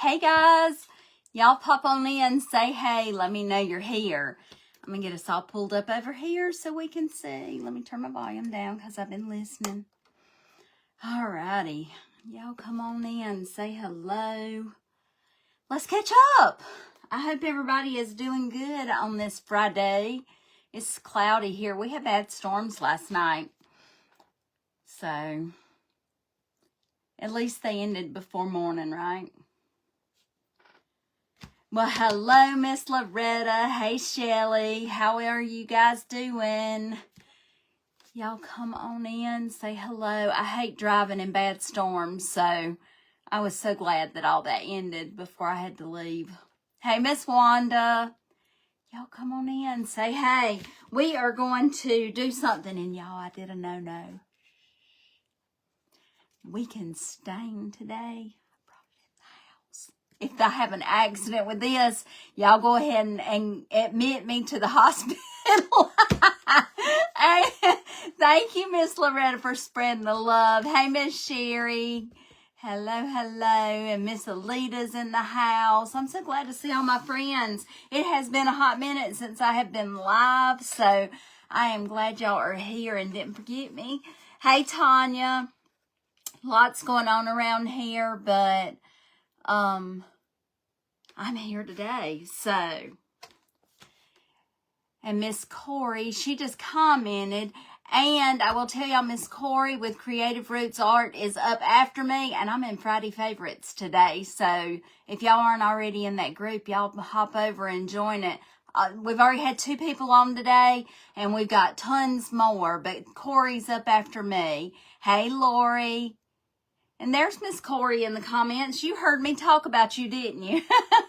Hey guys, y'all pop on in, say hey, let me know you're here. I'm gonna get us all pulled up over here so we can see. Let me turn my volume down because I've been listening. Alrighty, y'all come on in, say hello. Let's catch up. I hope everybody is doing good on this Friday. It's cloudy here. We had bad storms last night. So, at least they ended before morning, right? Well, hello, Miss Loretta. Hey, Shelly. How are you guys doing? Y'all come on in, say hello. I hate driving in bad storms, so I was so glad that all that ended before I had to leave. Hey, Miss Wanda. Y'all come on in, say hey. We are going to do something, and y'all, I did a no-no. We can stain today. If I have an accident with this, y'all go ahead and admit me to the hospital. Thank you, Miss Loretta, for spreading the love. Hey, Miss Sherry. Hello, hello. And Miss Alita's in the house. I'm so glad to see all my friends. It has been a hot minute since I have been live, so I am glad y'all are here and didn't forget me. Hey, Tanya. Lots going on around here, but I'm here today, so. And Miss Corey, she just commented, and I will tell y'all, Miss Corey with Creative Roots Art is up after me, and I'm in Friday Favorites today, so if y'all aren't already in that group, y'all hop over and join it. We've already had 2 people on today, and we've got tons more, but Corey's up after me. Hey, Lori. And there's Miss Corey in the comments. You heard me talk about you, didn't you?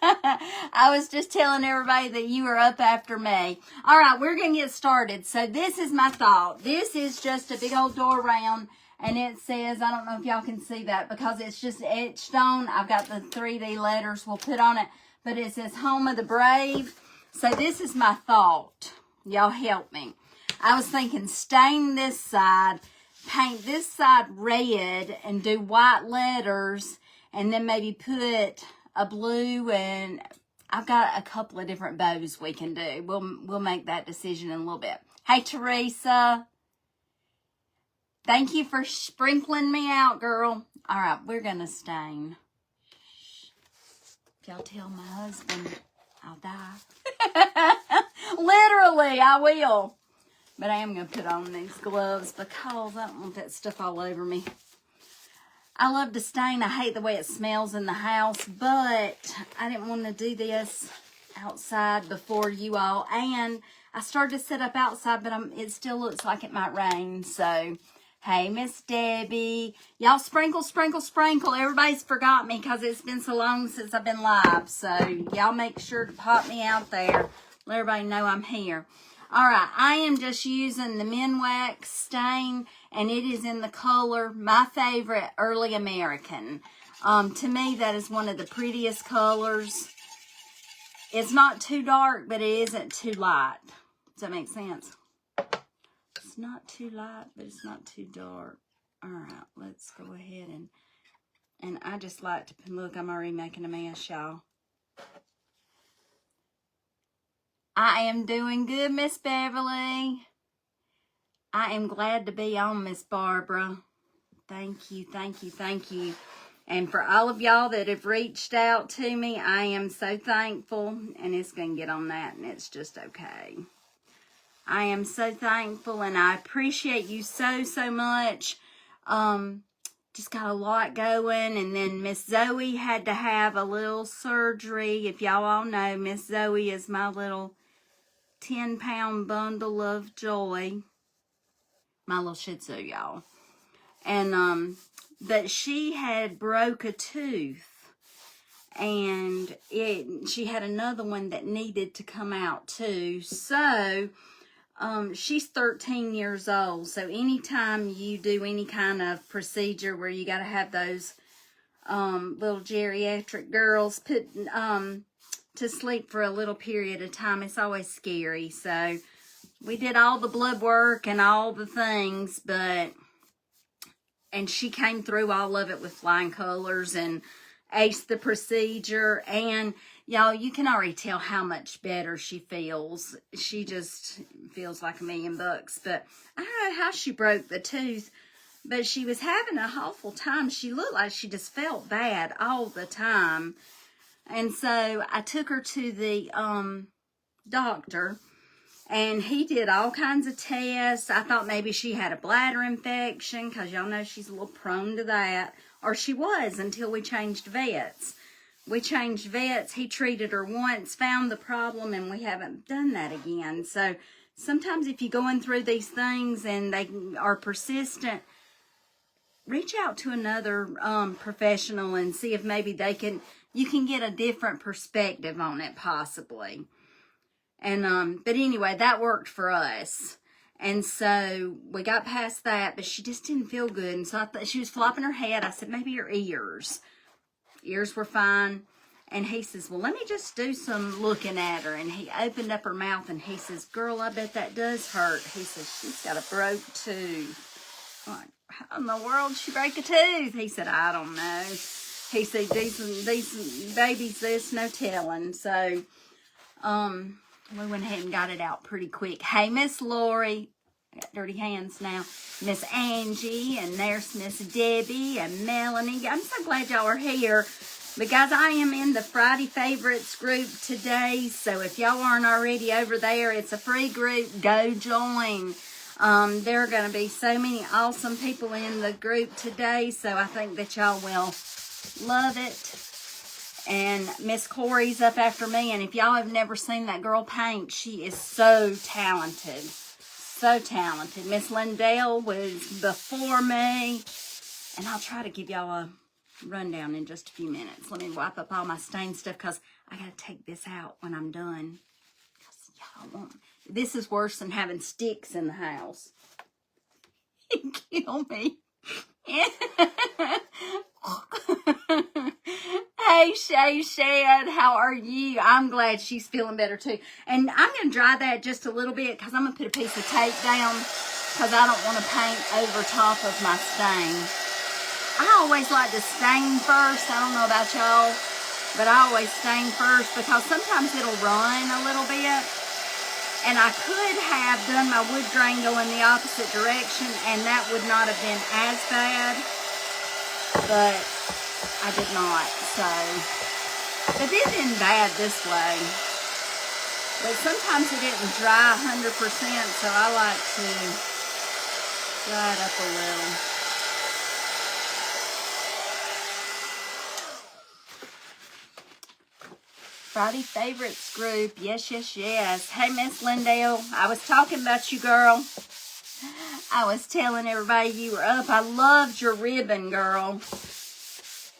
I was just telling everybody that you were up after me. All right, we're going to get started. So this is my thought. This is just a big old door round. And it says, I don't know if y'all can see that because it's just etched on. I've got the 3D letters we'll put on it. But it says Home of the Brave. So this is my thought. Y'all help me. I was thinking stain this side, paint this side red and do white letters, and then maybe put a blue, and I've got a couple of different bows we can do. We'll make that decision in a little bit. Hey, Teresa. Thank you for sprinkling me out, girl. All right, we're going to stain. If y'all tell my husband, I'll die. Literally, I will. But I am going to put on these gloves because I don't want that stuff all over me. I love to stain. I hate the way it smells in the house, but I didn't want to do this outside before you all. And I started to set up outside, but it still looks like it might rain. So, hey, Miss Debbie. Y'all sprinkle, sprinkle, sprinkle. Everybody's forgot me because it's been so long since I've been live. So, y'all make sure to pop me out there. Let everybody know I'm here. All right, I am just using the Minwax stain, and it is in the color, my favorite, Early American. To me, that is one of the prettiest colors. It's not too dark, but it isn't too light. Does that make sense? It's not too light, but it's not too dark. All right, let's go ahead and I just like to, look, I'm already making a mess, y'all. I am doing good, Miss Beverly. I am glad to be on, Miss Barbara. Thank you, thank you, thank you. And for all of y'all that have reached out to me, I am so thankful. And it's going to get on that, and it's just okay. I am so thankful, and I appreciate you so, so much. Just got a lot going. And then Miss Zoe had to have a little surgery. If y'all all know, Miss Zoe is my little 10-pound bundle of joy. My little Shih Tzu, y'all. And, but she had broke a tooth. And she had another one that needed to come out too. So, she's 13 years old. So, anytime you do any kind of procedure where you got to have those, little geriatric girls put, to sleep for a little period of time, it's always scary. So we did all the blood work and all the things, and she came through all of it with flying colors, and aced the procedure, and y'all, you can already tell how much better she feels. She just feels like $1,000,000. But I don't know how she broke the tooth, but she was having a awful time. She looked like she just felt bad all the time. And so I took her to the doctor, and he did all kinds of tests. I thought maybe she had a bladder infection, because y'all know she's a little prone to that. Or she was, until we changed vets. We changed vets. He treated her once, found the problem, and we haven't done that again. So sometimes if you're going through these things and they are persistent, reach out to another professional and see if maybe you can get a different perspective on it, possibly. And but anyway, that worked for us. And so we got past that, but she just didn't feel good. And so I thought she was flopping her head. I said, maybe her ears. Ears were fine. And he says, well, let me just do some looking at her. And he opened up her mouth and he says, girl, I bet that does hurt. He says, she's got a broke tooth. I'm like, how in the world did she break a tooth? He said, I don't know. He said, these babies, there's no telling. So, we went ahead and got it out pretty quick. Hey, Miss Lori. I got dirty hands now. Miss Angie, and there's Miss Debbie and Melanie. I'm so glad y'all are here. But guys, I am in the Friday Favorites group today. So if y'all aren't already over there, it's a free group. Go join. There are going to be so many awesome people in the group today. So I think that y'all will love it. And Miss Corey's up after me. And if y'all have never seen that girl paint, she is so talented. So talented. Miss Lindell was before me. And I'll try to give y'all a rundown in just a few minutes. Let me wipe up all my stained stuff, because I got to take this out when I'm done. This is worse than having sticks in the house. Kill me. Hey, Shay Shad, how are you? I'm glad she's feeling better too. And I'm going to dry that just a little bit, because I'm going to put a piece of tape down, because I don't want to paint over top of my stain. I always like to stain first. I don't know about y'all, but I always stain first, because sometimes it'll run a little bit. And I could have done my wood grain going the opposite direction, and that would not have been as bad. But I did not, so. But it isn't bad this way. But sometimes it didn't dry 100%, so I like to dry it up a little. Friday Favorites group. Yes, yes, yes. Hey, Miss Lindell. I was talking about you, girl. I was telling everybody you were up. I loved your ribbon, girl.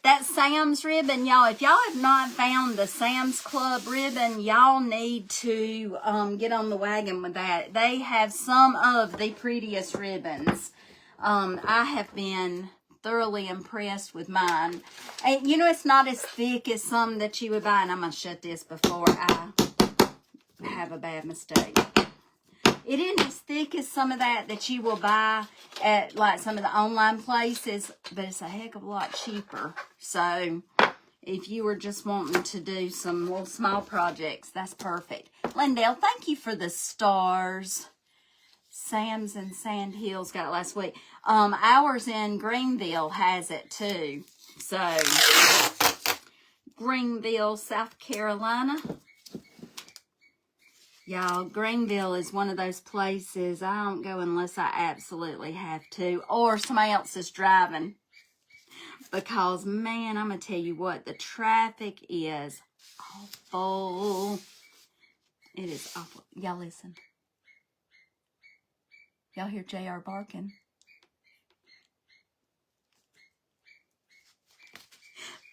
That Sam's ribbon, y'all. If y'all have not found the Sam's Club ribbon, y'all need to get on the wagon with that. They have some of the prettiest ribbons. I have been thoroughly impressed with mine. And you know, it's not as thick as some that you would buy. And I'm going to shut this before I have a bad mistake. It isn't as thick as some of that you will buy at like some of the online places, but it's a heck of a lot cheaper. So if you were just wanting to do some little small projects, that's perfect. Lindell, thank you for the stars. Sam's in Sand Hills got it last week. Ours in Greenville has it too. So, Greenville, South Carolina. Y'all, Greenville is one of those places I don't go unless I absolutely have to, or somebody else is driving. Because, man, I'm going to tell you what, the traffic is awful. It is awful. Y'all listen. Y'all hear JR barking?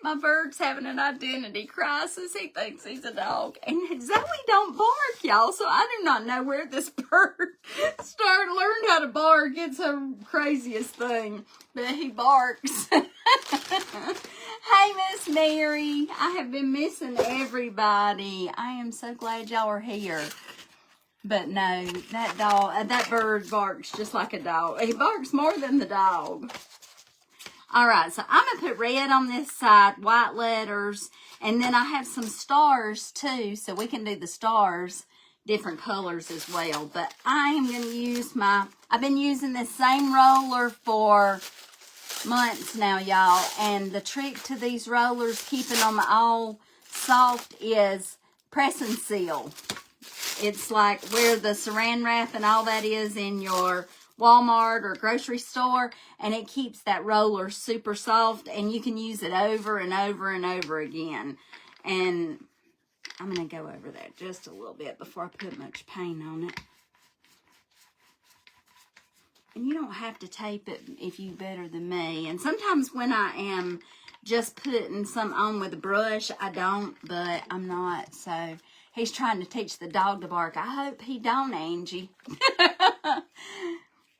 My bird's having an identity crisis. He thinks he's a dog. And Zoe don't bark, y'all. So I do not know where this bird learned how to bark. It's the craziest thing. But he barks. Hey, Miss Mary. I have been missing everybody. I am so glad y'all are here. But no, that bird barks just like a dog. He barks more than the dog. All right, so I'm going to put red on this side, white letters, and then I have some stars too, so we can do the stars different colors as well. But I am going to use I've been using this same roller for months now, y'all, and the trick to these rollers, keeping them all soft, is press and seal. It's like where the saran wrap and all that is in your Walmart or grocery store, and it keeps that roller super soft, and you can use it over and over and over again. And I'm going to go over that just a little bit before I put much paint on it. And you don't have to tape it if you better than me. And sometimes when I am just putting some on with a brush, I don't, but I'm not. So he's trying to teach the dog to bark. I hope he don't, Angie.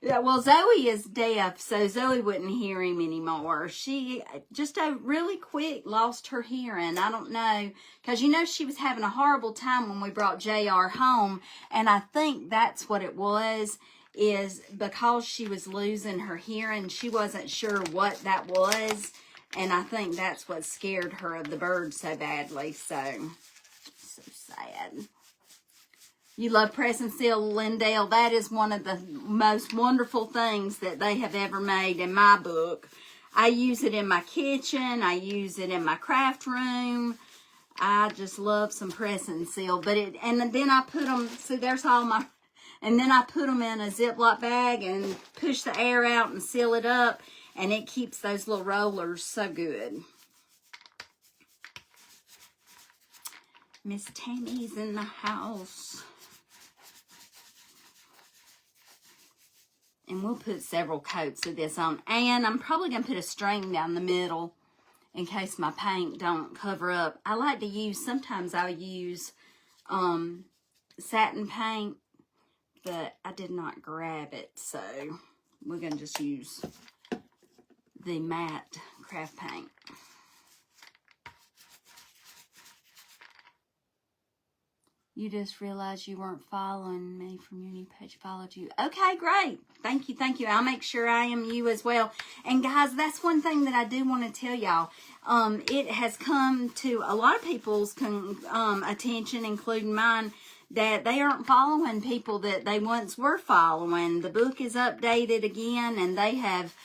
Yeah, well, Zoe is deaf, so Zoe wouldn't hear him anymore. She just really quick lost her hearing. I don't know, because you know she was having a horrible time when we brought JR home, and I think that's what it was, is because she was losing her hearing. She wasn't sure what that was, and I think that's what scared her of the bird so badly. So sad. You love press and seal, Lindale. That is one of the most wonderful things that they have ever made in my book. I use it in my kitchen. I use it in my craft room. I just love some press and seal. And then I put them, see, there's all my, and then I put them in a Ziploc bag and push the air out and seal it up. And it keeps those little rollers so good. Miss Tammy's in the house. And we'll put several coats of this on. And I'm probably going to put a string down the middle in case my paint don't cover up. I like to use, sometimes I'll use satin paint, but I did not grab it. So we're going to just use the matte craft paint. You just realized you weren't following me from your new page. Followed you. Okay, great. Thank you, thank you. I'll make sure I am you as well. And guys, that's one thing that I do want to tell y'all. It has come to a lot of people's attention, including mine, that they aren't following people that they once were following. The book is updated again, and they have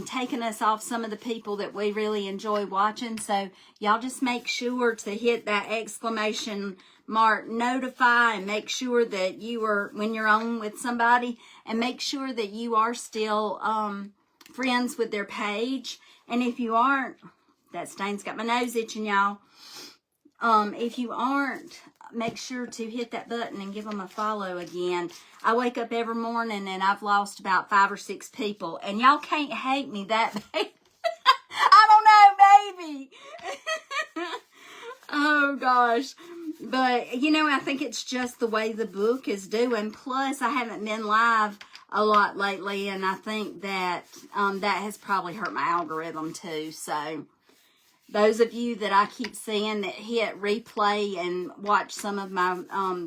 taken us off some of the people that we really enjoy watching. So y'all just make sure to hit that exclamation mark notify, and make sure that you are, when you're on with somebody, and make sure that you are still friends with their page. And if you aren't, that stain's got my nose itching, y'all. If you aren't, make sure to hit that button and give them a follow again. I wake up every morning and I've lost about 5 or 6 people, and y'all can't hate me that bad. I don't know, baby. Oh gosh. But, you know, I think it's just the way the book is doing. Plus, I haven't been live a lot lately, and I think that that has probably hurt my algorithm too. So, those of you that I keep seeing that hit replay and watch some of my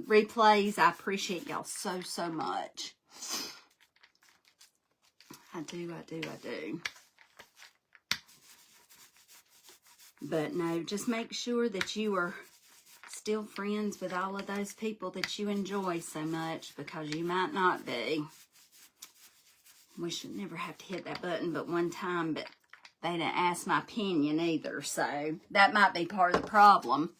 replays, I appreciate y'all so, so much. I do. But no, just make sure that you are still friends with all of those people that you enjoy so much, because you might not be. We should never have to hit that button but one time, but they didn't ask my opinion either, so that might be part of the problem.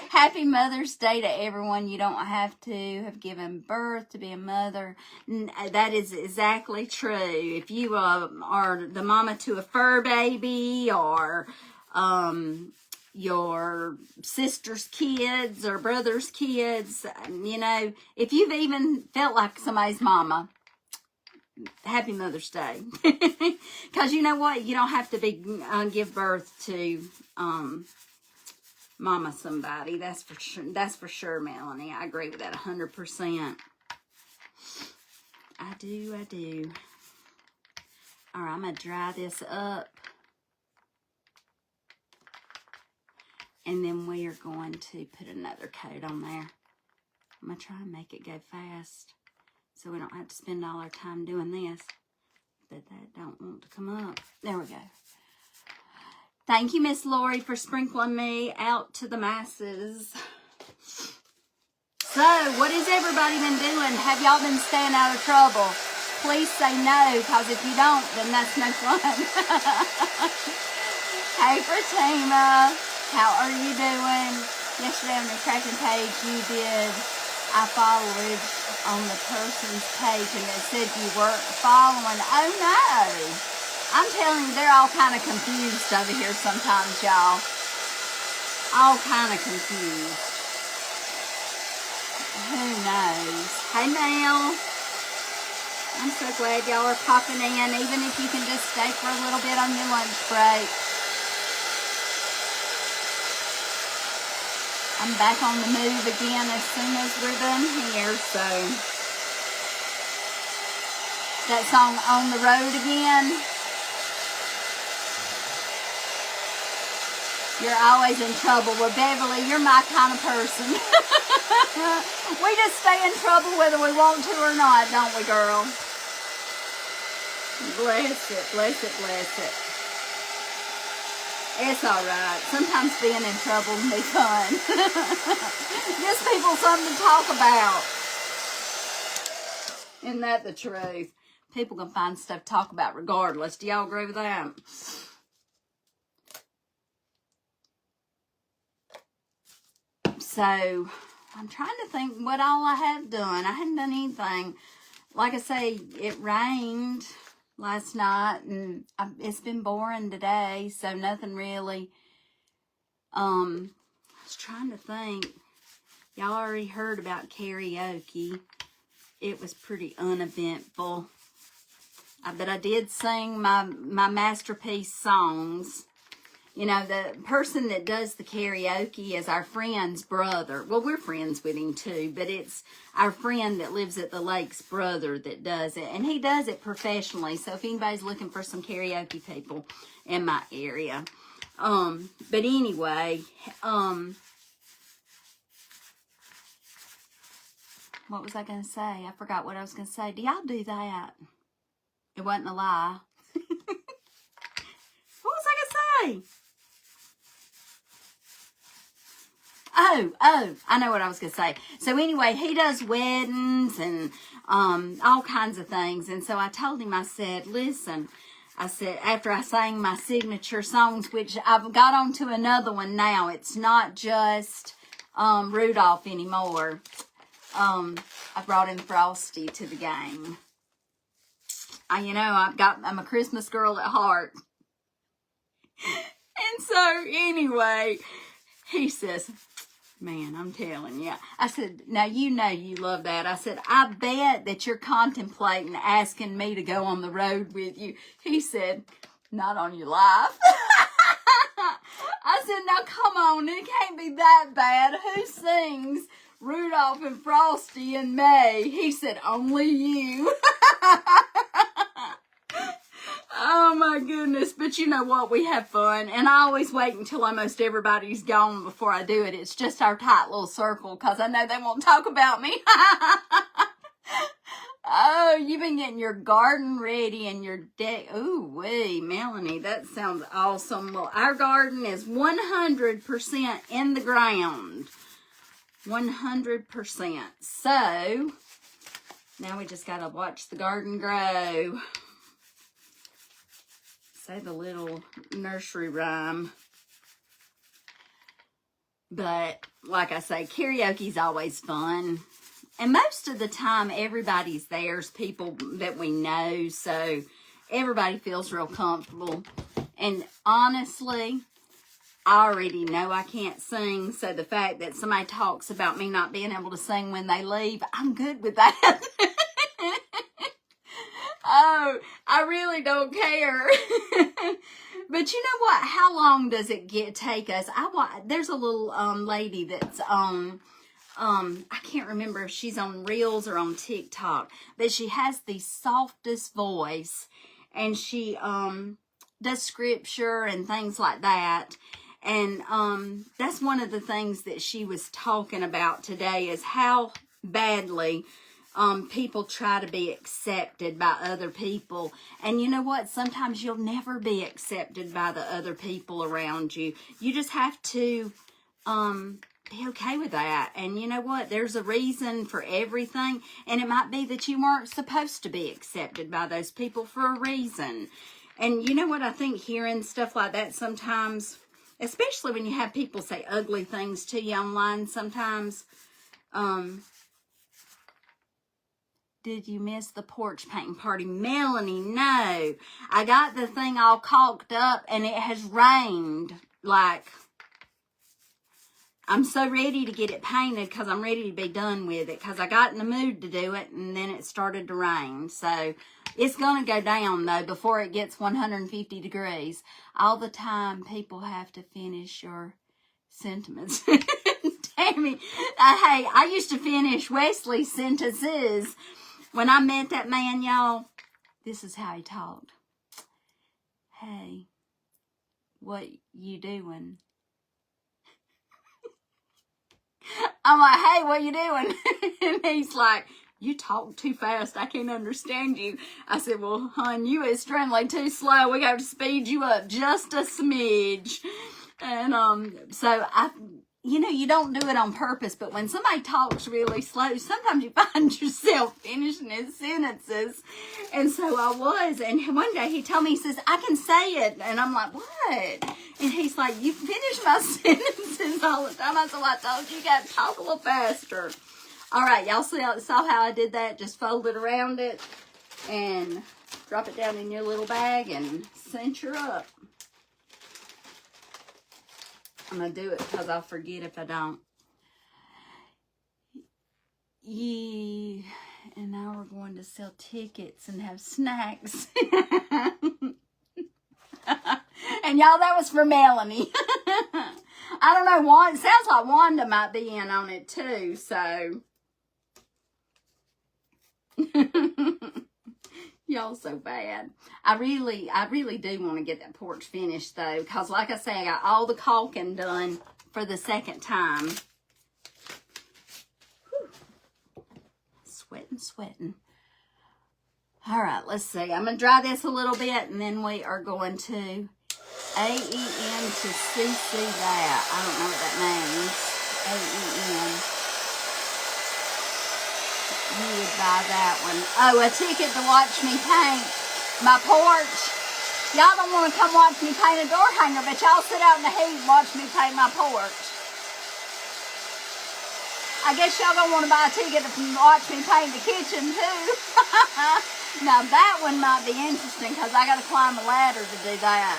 Happy Mother's Day to everyone. You don't have to have given birth to be a mother. That is exactly true. If you are the mama to a fur baby, or your sister's kids or brother's kids, you know, if you've even felt like somebody's mama, happy Mother's Day. Because you know what? You don't have to be give birth to mama somebody. That's for sure. That's for sure, Melanie. I agree with that 100%. I do. All right, I'm going to dry this up. And then we are going to put another coat on there. I'm going to try and make it go fast, so we don't have to spend all our time doing this. but that don't want to come up. There we go. Thank you, Miss Lori, for sprinkling me out to the masses. So, what has everybody been doing? Have y'all been staying out of trouble? Please say no, because if you don't, then that's no fun. Hey, Fatima. How are you doing? Yesterday on your tracking page, you did. I followed on the person's page, and it said you weren't following. Oh, no. I'm telling you, they're all kind of confused over here sometimes, y'all. All kind of confused. Who knows? Hey, Mel. I'm so glad y'all are popping in, even if you can just stay for a little bit on your lunch break. I'm back on the move again as soon as we're done here, so. That song, On the Road Again. You're always in trouble. Well, Beverly, you're my kind of person. We just stay in trouble whether we want to or not, don't we, girl? Bless it, bless it, bless it. It's all right. Sometimes being in trouble can be fun. Gives people something to talk about. Isn't that the truth? People can find stuff to talk about regardless. Do y'all agree with that? So, I'm trying to think what all I have done. I haven't done anything. Like I say, it rained last night, and it's been boring today, so nothing really. I was trying to think. Y'all already heard about karaoke. It was pretty uneventful. But I did sing my masterpiece songs. You know, the person that does the karaoke is our friend's brother. Well, we're friends with him too, but it's our friend that lives at the lake's brother that does it. And he does it professionally. So if anybody's looking for some karaoke people in my area. But anyway, what was I going to say? I forgot what I was going to say. Do y'all do that? It wasn't a lie. What was I going to say? Oh, I know what I was going to say. So anyway, he does weddings and all kinds of things. And so I told him, I said, listen, I said, after I sang my signature songs, which I've got on to another one now. It's not just Rudolph anymore. I brought in Frosty to the game. You know, I'm a Christmas girl at heart. And so anyway, he says, man, I'm telling you. I said, now you know you love that. I said, I bet that you're contemplating asking me to go on the road with you. He said, not on your life. I said, now come on, it can't be that bad. Who sings Rudolph and Frosty in May? He said, only you. Oh my goodness, but you know what, we have fun, and I always wait until almost everybody's gone before I do it. It's just our tight little circle, because I know they won't talk about me. Oh, you've been getting your garden ready and your deck. Ooh, wee, Melanie, that sounds awesome. Well, our garden is 100% in the ground. 100%. So, now we just got to watch the garden grow. Say the little nursery rhyme. But like I say, karaoke's always fun. And most of the time, everybody's there's people that we know. So everybody feels real comfortable. And honestly, I already know I can't sing. So the fact that somebody talks about me not being able to sing when they leave, I'm good with that. Oh, I really don't care. But you know what? How long does it take us? There's a little lady that's on, I can't remember if she's on Reels or on TikTok, but she has the softest voice, and she does scripture and things like that. And that's one of the things that she was talking about today, is how badly people try to be accepted by other people. And you know what? Sometimes you'll never be accepted by the other people around you. You just have to be okay with that. And you know what? There's a reason for everything. And it might be that you weren't supposed to be accepted by those people for a reason. And you know what? I think hearing stuff like that sometimes, especially when you have people say ugly things to you online sometimes, did you miss the porch painting party? Melanie, no. I got the thing all caulked up and it has rained. Like, I'm so ready to get it painted because I'm ready to be done with it because I got in the mood to do it and then it started to rain. So it's going to go down, though, before it gets 150 degrees. All the time, people have to finish your sentiments. Tammy, hey, I used to finish Wesley's sentences. When I met that man, y'all, this is how he talked. Hey, what you doing? I'm like, hey, what you doing? And he's like, you talk too fast. I can't understand you. I said, well, hon, you is trembling too slow. We got to speed you up just a smidge. And so you know, you don't do it on purpose, but when somebody talks really slow, sometimes you find yourself finishing his sentences. And so I was. And one day he told me, he says, I can say it. And I'm like, what? And he's like, you finish my sentences all the time. I said, well, I told you, you got to talk a little faster. All right, y'all saw how I did that? Just fold it around it and drop it down in your little bag and cinch her up. I'm going to do it because I'll forget if I don't. Yeah, and now we're going to sell tickets and have snacks. And y'all, that was for Melanie. I don't know, Wanda, it sounds like Wanda might be in on it too, so. Y'all so bad. I really do want to get that porch finished though, because like I say, I got all the caulking done for the second time. Whew. Sweating. All right, let's see. I'm going to dry this a little bit, and then we are going to AEM to CC that. I don't know what that means. AEM. You would buy that one. Oh, a ticket to watch me paint my porch. Y'all don't want to come watch me paint a door hanger, but y'all sit out in the heat and watch me paint my porch. I guess y'all don't want to buy a ticket to watch me paint the kitchen too. Now that one might be interesting because I got to climb a ladder to do that.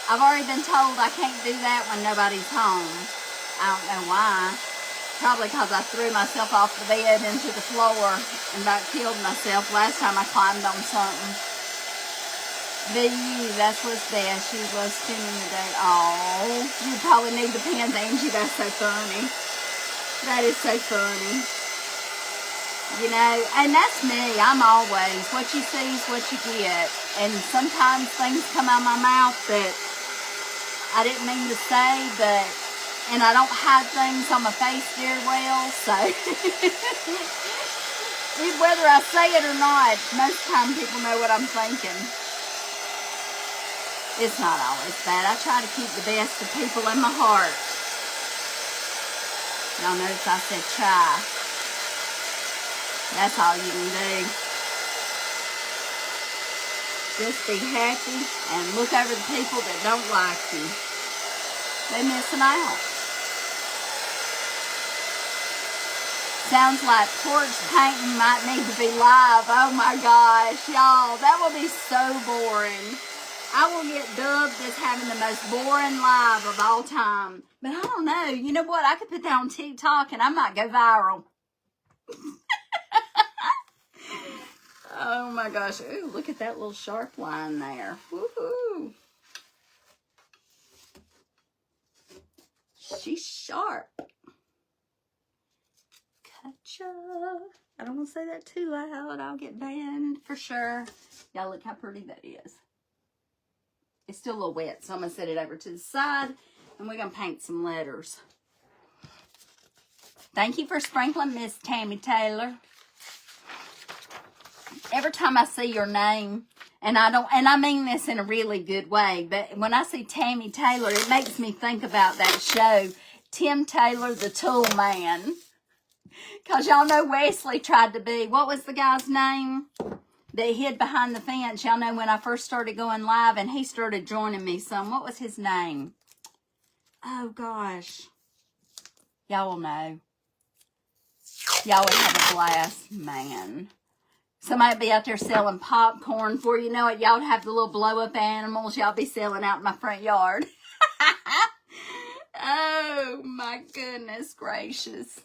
I've already been told I can't do that when nobody's home. I don't know why. Probably because I threw myself off the bed into the floor and about killed myself last time I climbed on something. That's what's best. She was spending the day. Oh, you probably need the pins, Angie. That's so funny. That is so funny. You know, and that's me. I'm always, what you see is what you get. And sometimes things come out of my mouth that I didn't mean to say, but, and I don't hide things on my face very well, so. Whether I say it or not, most time people know what I'm thinking. It's not always bad. I try to keep the best of people in my heart. Y'all notice I said try. That's all you can do. Just be happy and look over the people that don't like you. They're missing out. Sounds like porch painting might need to be live. Oh my gosh, y'all, that will be so boring. I will get dubbed as having the most boring live of all time. But I don't know. You know what? I could put that on TikTok and I might go viral. Oh my gosh. Ooh, look at that little sharp line there. Woohoo. She's sharp. Gotcha. I don't want to say that too loud. I'll get banned for sure. Y'all look how pretty that is. It's still a little wet, so I'm going to set it over to the side, and we're going to paint some letters. Thank you for sprinkling, Miss Tammy Taylor. Every time I see your name, and I mean this in a really good way, but when I see Tammy Taylor, it makes me think about that show, Tim Taylor, the Tool Man. Because y'all know Wesley tried to be, what was the guy's name that hid behind the fence? Y'all know when I first started going live and he started joining me some. What was his name? Oh, gosh. Y'all will know. Y'all would have a blast, man. Somebody be out there selling popcorn for you. Know it. Y'all would have the little blow-up animals y'all be selling out in my front yard. Oh, my goodness gracious.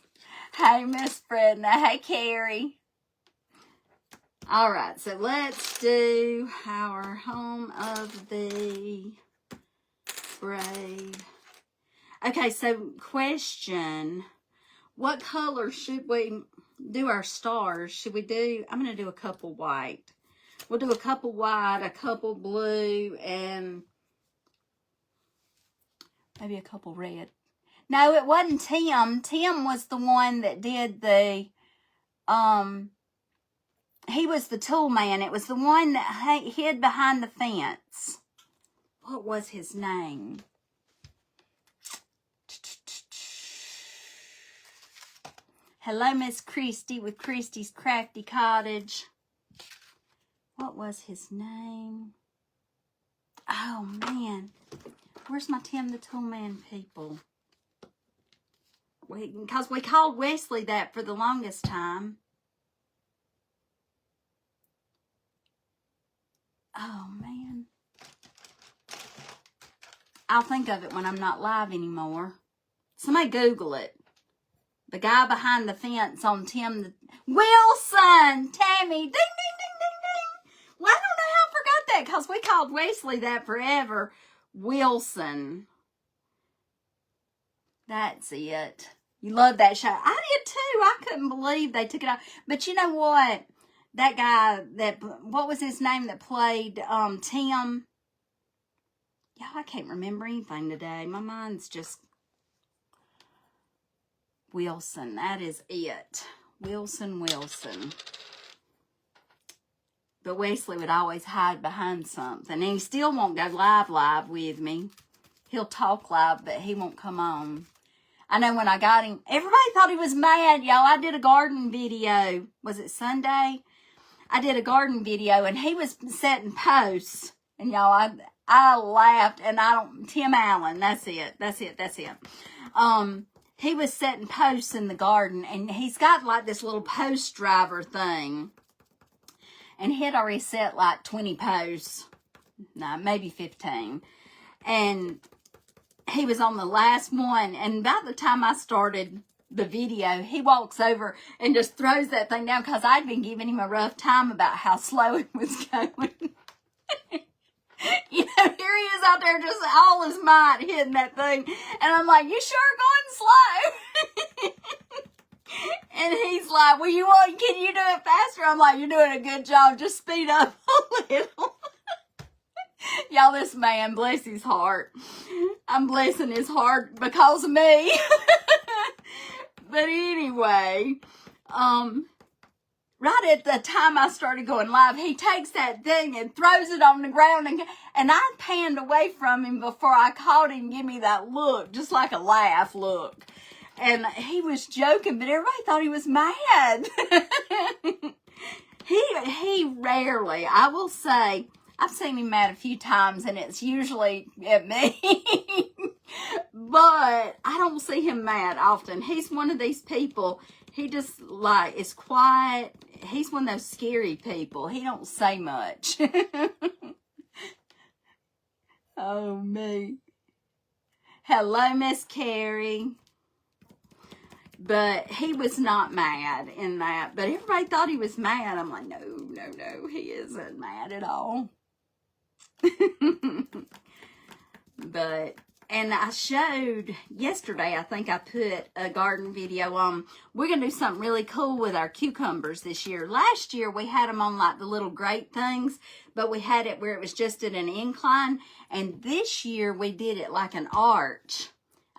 Hey, Miss Fredna. Hey, Carrie. All right, so let's do our Home of the Brave. Okay, so question. What color should we do our stars? Should we do, I'm going to do a couple white. We'll do a couple white, a couple blue, and maybe a couple red. No, it wasn't Tim. Tim was the one that did the, he was the tool man. It was the one that hid behind the fence. What was his name? Hello, Miss Christy with Christy's Crafty Cottage. What was his name? Oh, man. Where's my Tim the Tool Man people? Because we called Wesley that for the longest time. Oh, man. I'll think of it when I'm not live anymore. Somebody Google it. The guy behind the fence on Tim the... Wilson! Tammy! Ding, ding, ding, ding, ding! Well, I don't know how I forgot that because we called Wesley that forever. Wilson. That's it. You love that show. I did too. I couldn't believe they took it out. But you know what? That guy that... What was his name that played Tim? Yeah, I can't remember anything today. My mind's just... Wilson, that is it. Wilson. But Wesley would always hide behind something. And he still won't go live with me. He'll talk live, but he won't come on. I know when I got him, everybody thought he was mad, y'all. I did a garden video. Was it Sunday? I did a garden video, and he was setting posts. And y'all, I laughed, and Tim Allen, that's it. He was setting posts in the garden, and he's got like this little post driver thing. And he had already set like 20 posts. No, maybe 15. And he was on the last one. And about the time I started the video, he walks over and just throws that thing down because I'd been giving him a rough time about how slow it was going. You know, here he is out there just all his might hitting that thing. And I'm like, you sure going slow? And he's like, well, can you do it faster? I'm like, you're doing a good job. Just speed up a little. Y'all, this man, bless his heart. I'm blessing his heart because of me. But anyway, right at the time I started going live, he takes that thing and throws it on the ground. And I panned away from him before I caught him give me that look, just like a laugh look. And he was joking, but everybody thought he was mad. He rarely, I will say, I've seen him mad a few times, and it's usually at me. But I don't see him mad often. He's one of these people, he just like is quiet. He's one of those scary people. He don't say much. Oh, me. Hello, Miss Carrie. But he was not mad in that. But everybody thought he was mad. I'm like, no, he isn't mad at all. But, and I showed yesterday, I think I put a garden video on. We're going to do something really cool with our cucumbers this year. Last year, we had them on like the little grate things, but we had it where it was just at an incline. And this year, we did it like an arch.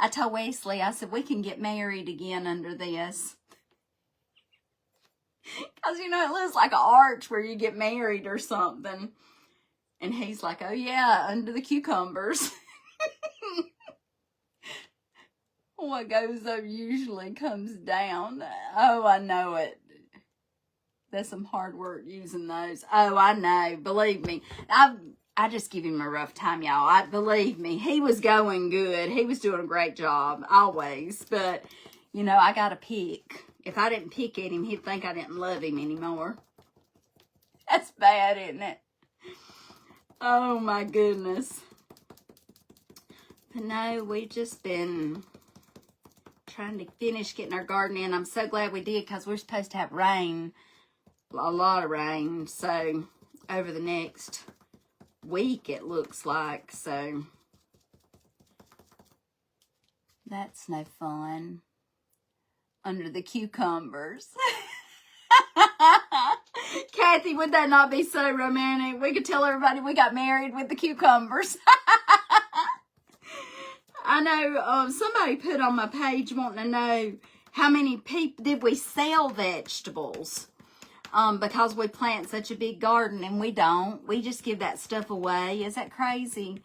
I told Wesley, I said, we can get married again under this. Because, you know, it looks like an arch where you get married or something. And he's like, oh, yeah, under the cucumbers. What goes up usually comes down. Oh, I know it. That's some hard work using those. Oh, I know. Believe me. I just give him a rough time, y'all. Believe me, he was going good. He was doing a great job, always. But, you know, I got to pick. If I didn't pick at him, he'd think I didn't love him anymore. That's bad, isn't it? Oh, my goodness. But no, we've just been trying to finish getting our garden in. I'm so glad we did because we're supposed to have rain, a lot of rain. So, over the next week, it looks like. So, that's no fun. Under the cucumbers. Kathy, would that not be so romantic? We could tell everybody we got married with the cucumbers. I know somebody put on my page wanting to know how many people did we sell vegetables, because we plant such a big garden, and we don't. We just give that stuff away. Is that crazy?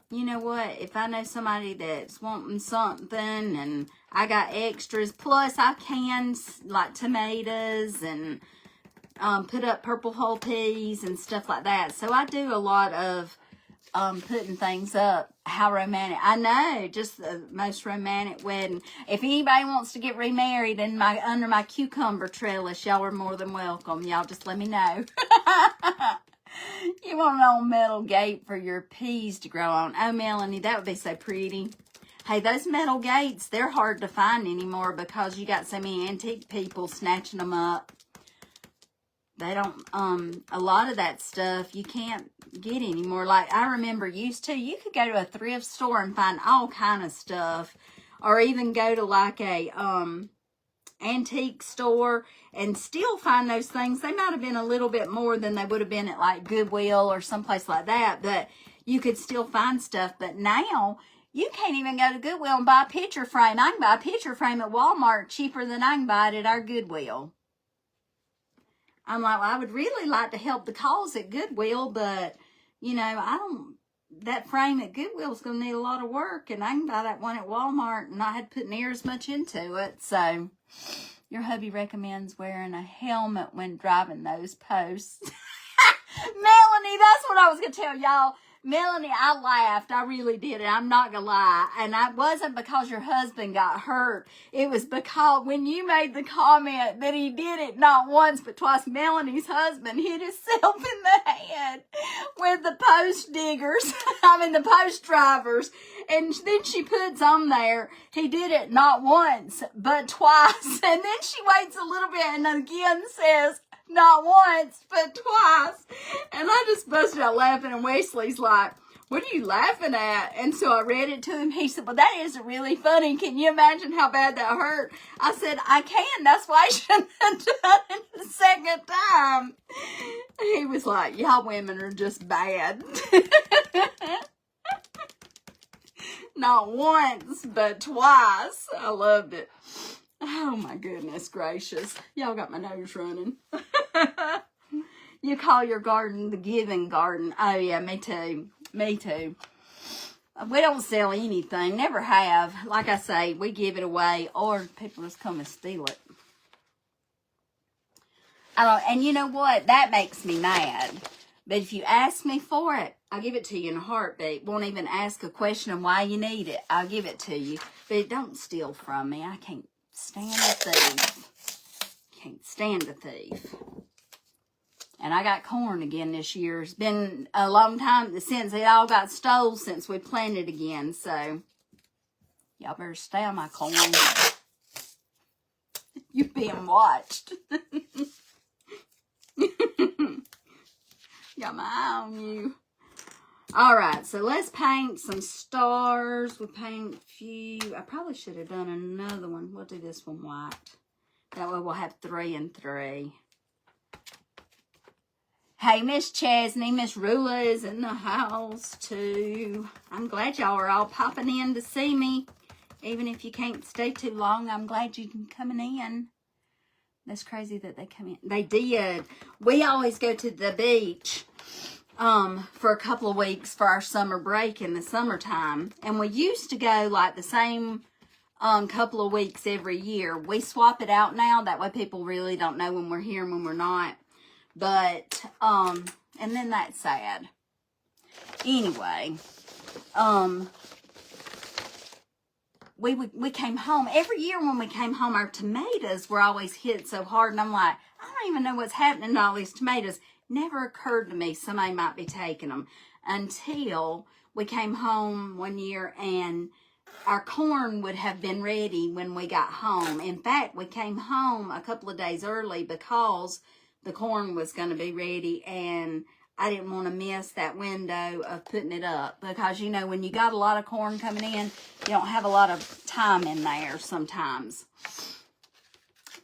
You know what? If I know somebody that's wanting something and I got extras, plus I can like tomatoes and put up purple whole peas and stuff like that. So I do a lot of putting things up. How romantic. I know, just the most romantic wedding. If anybody wants to get remarried in under my cucumber trellis, y'all are more than welcome. Y'all just let me know. You want an old metal gate for your peas to grow on. Oh, Melanie, that would be so pretty. Hey, those metal gates, they're hard to find anymore because you got so many antique people snatching them up. They don't, a lot of that stuff you can't get anymore. Like I remember used to, you could go to a thrift store and find all kind of stuff, or even go to like a antique store and still find those things. They might have been a little bit more than they would have been at like Goodwill or someplace like that, but you could still find stuff. But now you can't even go to Goodwill and buy a picture frame. I can buy a picture frame at Walmart cheaper than I can buy it at our Goodwill. I'm like, well, I would really like to help the cause at Goodwill, but, you know, that frame at Goodwill is going to need a lot of work, and I can buy that one at Walmart, and I had to put near as much into it. So, your hubby recommends wearing a helmet when driving those posts. Melanie, that's what I was going to tell y'all. Melanie, I laughed. I really did. And I'm not going to lie. And it wasn't because your husband got hurt. It was because when you made the comment that he did it not once but twice, Melanie's husband hit himself in the head with the post diggers. The post drivers. And then she puts on there, he did it not once but twice. And then she waits a little bit and again says, not once, but twice. And I just busted out laughing, and Wesley's like, what are you laughing at? And so I read it to him. He said, well, that isn't really funny. Can you imagine how bad that hurt? I said, I can. That's why I shouldn't have done it the second time. He was like, y'all women are just bad. Not once, but twice. I loved it. Oh, my goodness gracious. Y'all got my nose running. You call your garden the giving garden. Oh, yeah, me too. Me too. We don't sell anything. Never have. Like I say, we give it away or people just come and steal it. And you know what? That makes me mad. But if you ask me for it, I'll give it to you in a heartbeat. Won't even ask a question of why you need it. I'll give it to you. But don't steal from me. I can't stand a thief. Can't stand a thief. And I got corn again this year. It's been a long time since it all got stole since we planted again. So, y'all better stay on my corn. You're being watched. Got my eye on you. Alright, so let's paint some stars. We'll paint a few. I probably should have done another one. We'll do this one white. That way we'll have 3 and 3. Hey, Miss Chesney, Miss Rula is in the house too. I'm glad y'all are all popping in to see me. Even if you can't stay too long, I'm glad you're coming in. That's crazy that they come in. They did. We always go to the beach for a couple of weeks for our summer break in the summertime. And we used to go like the same couple of weeks every year. We swap it out now. That way people really don't know when we're here and when we're not. But, and then that's sad. Anyway, we came home. Every year when we came home, our tomatoes were always hit so hard. And I'm like, I don't even know what's happening to all these tomatoes. Never occurred to me somebody might be taking them until we came home one year and our corn would have been ready when we got home. In fact, we came home a couple of days early because the corn was going to be ready, and I didn't want to miss that window of putting it up because, you know, when you got a lot of corn coming in, you don't have a lot of time in there sometimes.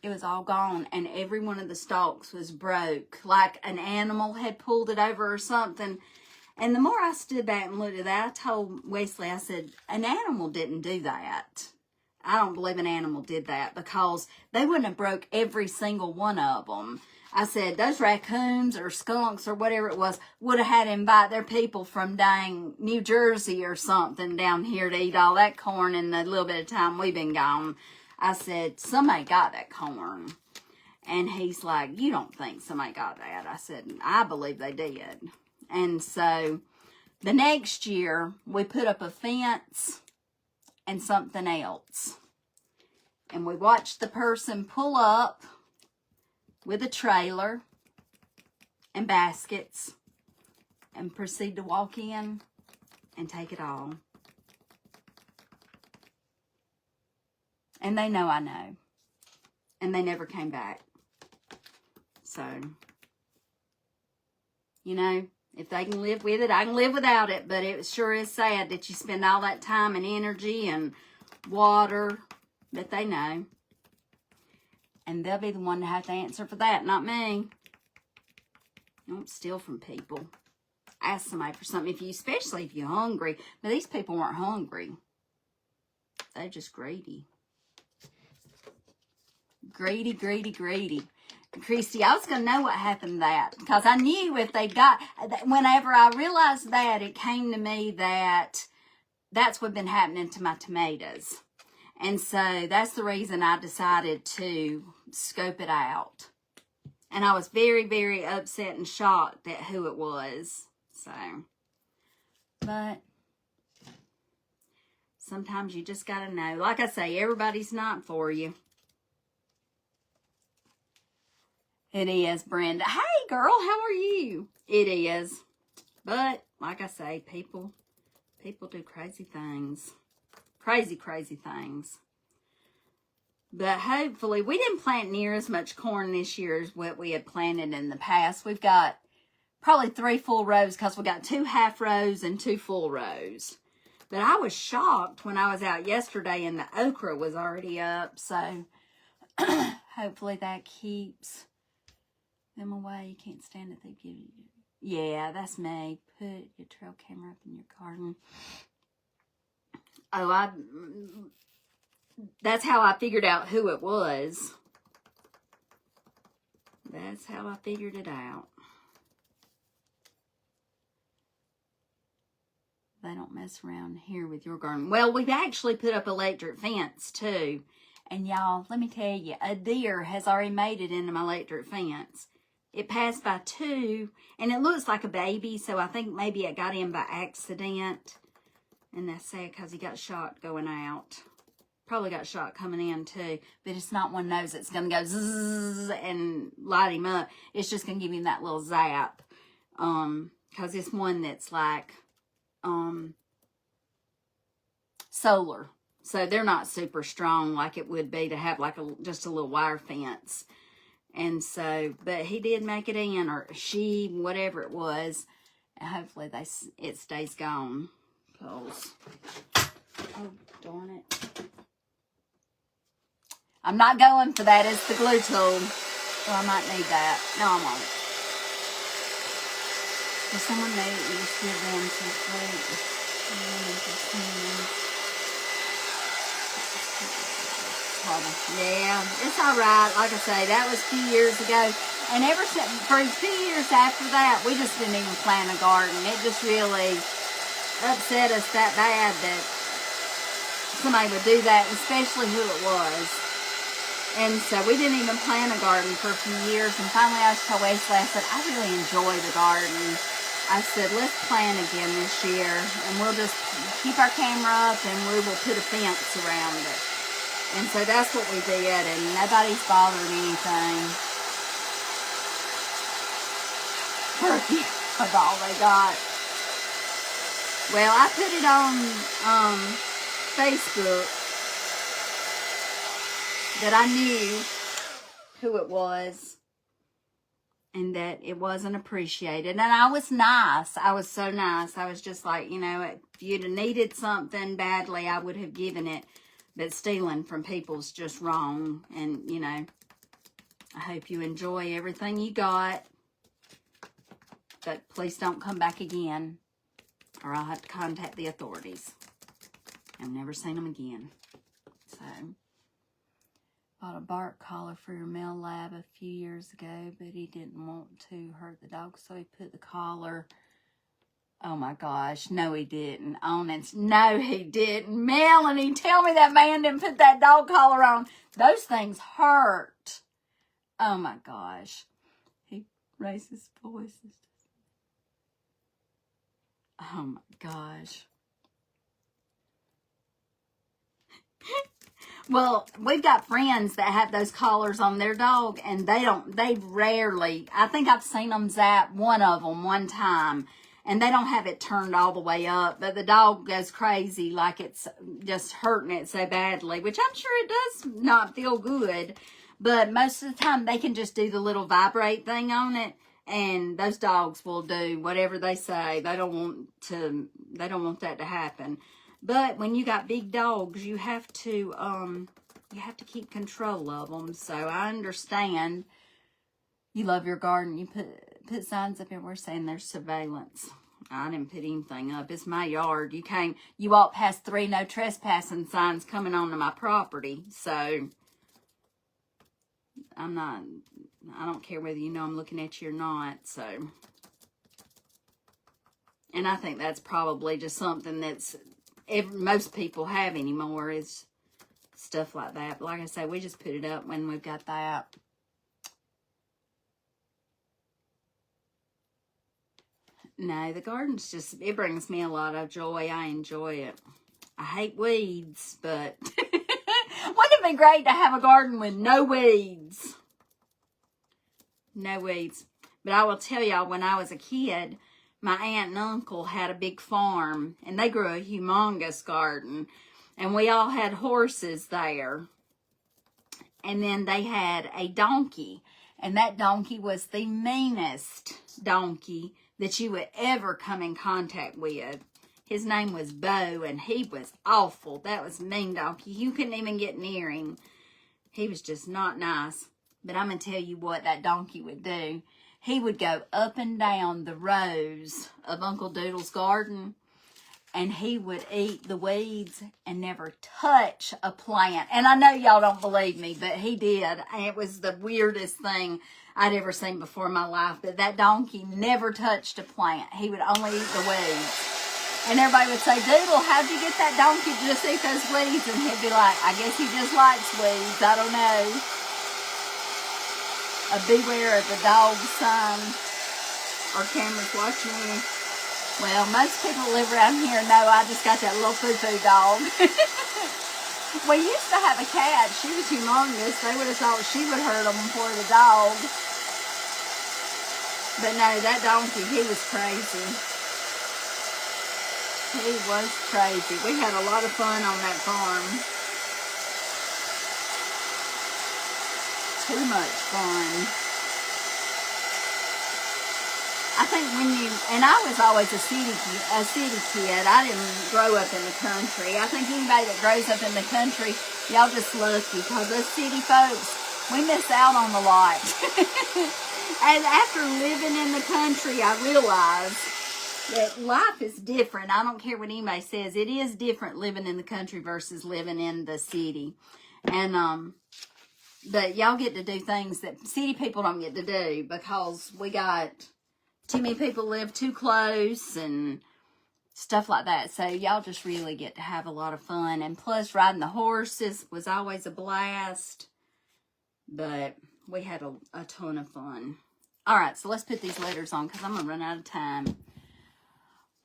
It was all gone, and every one of the stalks was broke, like an animal had pulled it over or something. And the more I stood back and looked at that, I told Wesley, I said, an animal didn't do that. I don't believe an animal did that because they wouldn't have broke every single one of them. I said, those raccoons or skunks or whatever it was would have had to invite their people from dang New Jersey or something down here to eat all that corn in the little bit of time we've been gone. I said, somebody got that corn. And he's like, you don't think somebody got that? I said, I believe they did. And so the next year, we put up a fence and something else. And we watched the person pull up with a trailer and baskets and proceed to walk in and take it all. And they know I know. And they never came back. So, you know, if they can live with it, I can live without it. But it sure is sad that you spend all that time and energy and water. But they know. And they'll be the one to have to answer for that, not me. Don't steal from people. Ask somebody for something, especially if you're hungry. But these people weren't hungry. They're just greedy. Greedy, greedy, greedy. Christy, I was going to know what happened to that. Because I knew if they got... Whenever I realized that, it came to me that that's what's been happening to my tomatoes. And so that's the reason I decided to scope it out. And I was very, very upset and shocked at who it was. So, but sometimes you just got to know. Like I say, everybody's not for you. It is, Brenda. Hey, girl, how are you? It is. But, like I say, people do crazy things. Crazy, crazy things. But hopefully, we didn't plant near as much corn this year as what we had planted in the past. We've got probably 3 full rows because we got 2 half rows and 2 full rows. But I was shocked when I was out yesterday and the okra was already up. So, hopefully that keeps them away. You can't stand it. They give you... Yeah, that's me. Put your trail camera up in your garden. Oh, that's how I figured out who it was. That's how I figured it out. They don't mess around here with your garden. Well, we've actually put up electric fence too. And y'all, let me tell you, a deer has already made it into my electric fence. It passed by 2, and it looks like a baby, so I think maybe it got in by accident. And that's sad because he got shot going out. Probably got shot coming in too. But it's not one of those that's going to go zzz and light him up. It's just going to give him that little zap. Because it's one that's like solar. So they're not super strong like it would be to have like just a little wire fence. And so, but he did make it in, or she, whatever it was. And hopefully it stays gone. Because, oh, darn it. I'm not going for that as the glue tool. So I might need that. No, I won't. If someone may just give them some fruit. Yeah, it's all right. Like I say, that was a few years ago. And ever since, for a few years after that, we just didn't even plant a garden. It just really upset us that bad that somebody would do that, especially who it was. And so we didn't even plant a garden for a few years. And finally I told Wesley, I said, I really enjoy the garden. I said, let's plant again this year. And we'll just keep our camera up and we will put a fence around it. And so that's what we did. And nobody's bothered anything. Turkey was all they got. Well, I put it on Facebook that I knew who it was and that it wasn't appreciated. And I was nice. I was so nice. I was just like, you know, if you'd have needed something badly, I would have given it. But stealing from people's just wrong. And, you know, I hope you enjoy everything you got. But please don't come back again, or I'll have to contact the authorities. I've never seen them again. So, bought a bark collar for your male lab a few years ago, but he didn't want to hurt the dog, so he put the collar. Oh my gosh, no he didn't. On it. No he didn't. Melanie, tell me that man didn't put that dog collar on. Those things hurt. Oh my gosh. He raised his voice. Oh my gosh. Well, we've got friends that have those collars on their dog, and they rarely, I think I've seen them zap one of them one time, and they don't have it turned all the way up, but the dog goes crazy like it's just hurting it so badly, which I'm sure it does not feel good, but most of the time they can just do the little vibrate thing on it, and those dogs will do whatever they say. They don't want that to happen. But when you got big dogs, you have to keep control of them. So I understand you love your garden. You put signs up everywhere saying there's surveillance. I didn't put anything up. It's my yard. You walk past 3 no trespassing signs coming onto my property. So I don't care whether you know I'm looking at you or not. So, and I think that's probably just something that's most people have anymore is stuff like that. But like I say, we just put it up when we've got that. No, the garden's just, it brings me a lot of joy. I enjoy it. I hate weeds, but wouldn't it be great to have a garden with no weeds? No weeds. But I will tell y'all, when I was a kid, my aunt and uncle had a big farm, and they grew a humongous garden, and we all had horses there. And then they had a donkey, and that donkey was the meanest donkey that you would ever come in contact with. His name was Bo, and he was awful. That was a mean donkey. You couldn't even get near him. He was just not nice. But I'm going to tell you what that donkey would do. He would go up and down the rows of Uncle Doodle's garden, and he would eat the weeds and never touch a plant. And I know y'all don't believe me, but he did. And it was the weirdest thing I'd ever seen before in my life. But that donkey never touched a plant. He would only eat the weeds. And everybody would say, Doodle, how'd you get that donkey to just eat those weeds? And he'd be like, I guess he just likes weeds. I don't know. A beware of the dog sign. Our camera's watching me. Well, most people live around here know I just got that little foo-foo dog. We used to have a cat. She was humongous. They would have thought she would hurt them for the dog. But no, that donkey, he was crazy. He was crazy. We had a lot of fun on that farm. Too much fun. I think and I was always a city kid. I didn't grow up in the country. I think anybody that grows up in the country, y'all just lucky, because us city folks, we miss out on a lot. And after living in the country, I realized that life is different. I don't care what anybody says. It is different living in the country versus living in the city. And, but y'all get to do things that city people don't get to do because we got too many people live too close and stuff like that. So y'all just really get to have a lot of fun. And plus riding the horses was always a blast. But we had a ton of fun. All right, so let's put these letters on because I'm going to run out of time.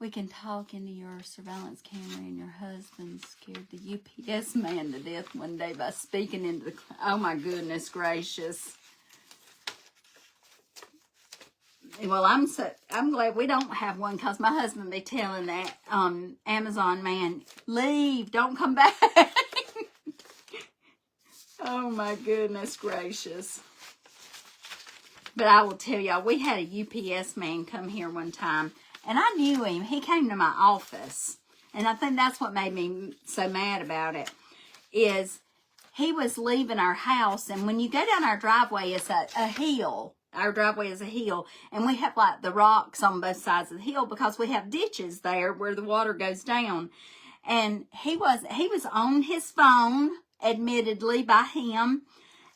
We can talk into your surveillance camera and your husband scared the UPS man to death one day by speaking into the... Oh, my goodness gracious. Well, I'm glad we don't have one because my husband be telling that Amazon man, leave, don't come back. Oh, my goodness gracious. But I will tell y'all, we had a UPS man come here one time. And I knew him. He came to my office. And I think that's what made me so mad about it. Is he was leaving our house. And when you go down our driveway, it's a hill. Our driveway is a hill. And we have like the rocks on both sides of the hill because we have ditches there where the water goes down. And he was on his phone, admittedly by him.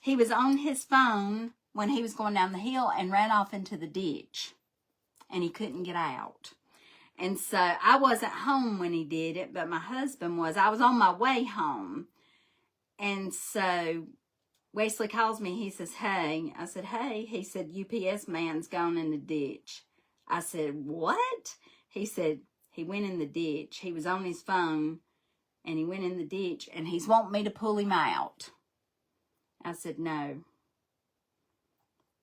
He was on his phone when he was going down the hill and ran off into the ditch. And he couldn't get out. And so I wasn't home when he did it, but my husband was. I was on my way home. And so Wesley calls me. He says, hey. I said, hey. He said, UPS man's gone in the ditch. I said, what? He said, he went in the ditch. He was on his phone, and he went in the ditch, and he's wanting me to pull him out. I said, no.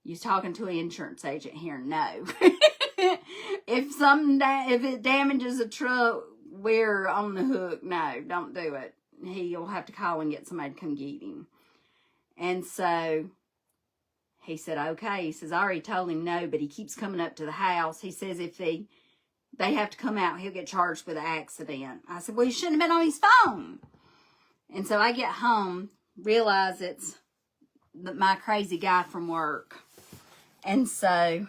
You're talking to an insurance agent here. No. If it damages a truck, we're on the hook. No, don't do it. He'll have to call and get somebody to come get him. And so he said, okay. He says, I already told him no, but he keeps coming up to the house. He says if they have to come out, he'll get charged with an accident. I said, well, he shouldn't have been on his phone. And so I get home, realize it's my crazy guy from work. And so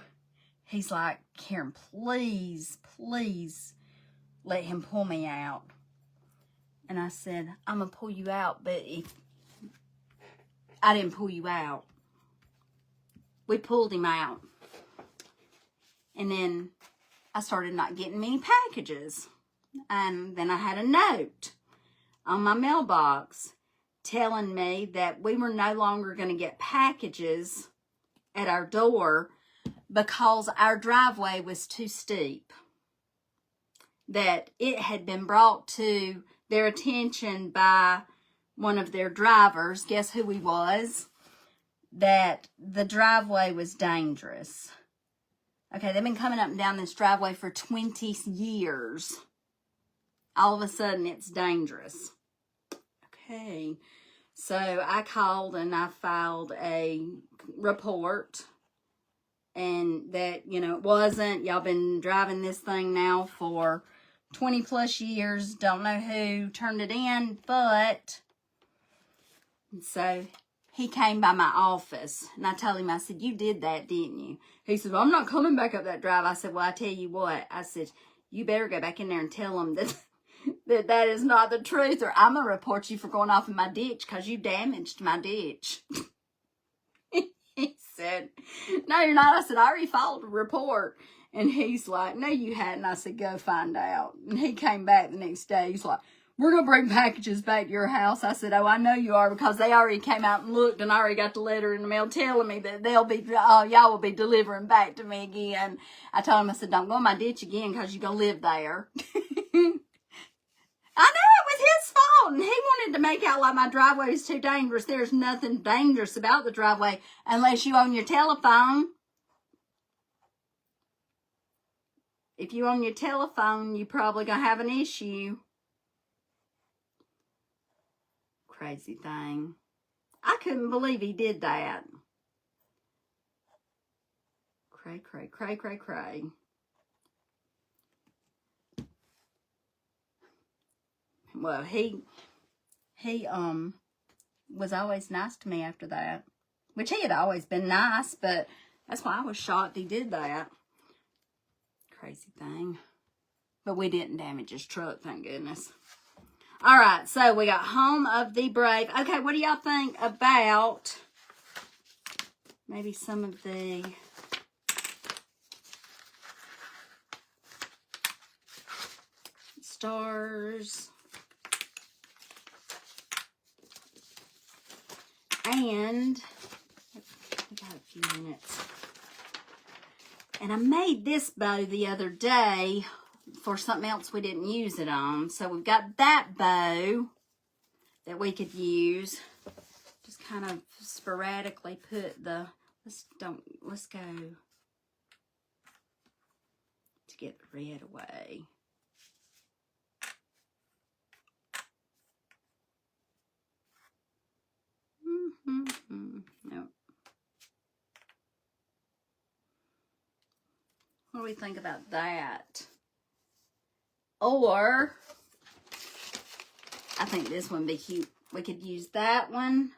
he's like, Karen, please let him pull me out. And I said, I'm going to pull you out, but if I didn't pull you out. We pulled him out. And then I started not getting many packages. And then I had a note on my mailbox telling me that we were no longer going to get packages at our door because our driveway was too steep. That it had been brought to their attention by one of their drivers. Guess who he was? That the driveway was dangerous. Okay, they've been coming up and down this driveway for 20 years. All of a sudden, it's dangerous. Okay, so I called and I filed a report. And that, it wasn't. Y'all been driving this thing now for 20 plus years. Don't know who turned it in, but... And so he came by my office. And I told him, I said, you did that, didn't you? He said, well, I'm not coming back up that drive. I said, well, I tell you what. I said, you better go back in there and tell them that is not the truth. Or I'm going to report you for going off in my ditch because you damaged my ditch. He said, no, you're not. I said, I already filed a report. And he's like, no, you hadn't. I said, go find out. And he came back the next day. He's like, we're going to bring packages back to your house. I said, oh, I know you are because they already came out and looked and I already got the letter in the mail telling me that y'all will be delivering back to me again. I told him, I said, don't go in my ditch again because you're going to live there. I know it was his fault, and he wanted to make out like my driveway is too dangerous. There's nothing dangerous about the driveway unless you own your telephone. If you own your telephone, you're probably going to have an issue. Crazy thing. I couldn't believe he did that. Cray. Well, he was always nice to me after that. Which he had always been nice, but That's why I was shocked he did that. Crazy thing. But we didn't damage his truck, thank goodness. All right, so we got Home of the Brave. Okay, what do y'all think about maybe some of the stars? And we got a few minutes. And I made this bow the other day for something else we didn't use it on. So we've got that bow that we could use. Just kind of sporadically put the, let's go to get the red away. No. What do we think about that? Or, I think this one would be cute. We could use that one.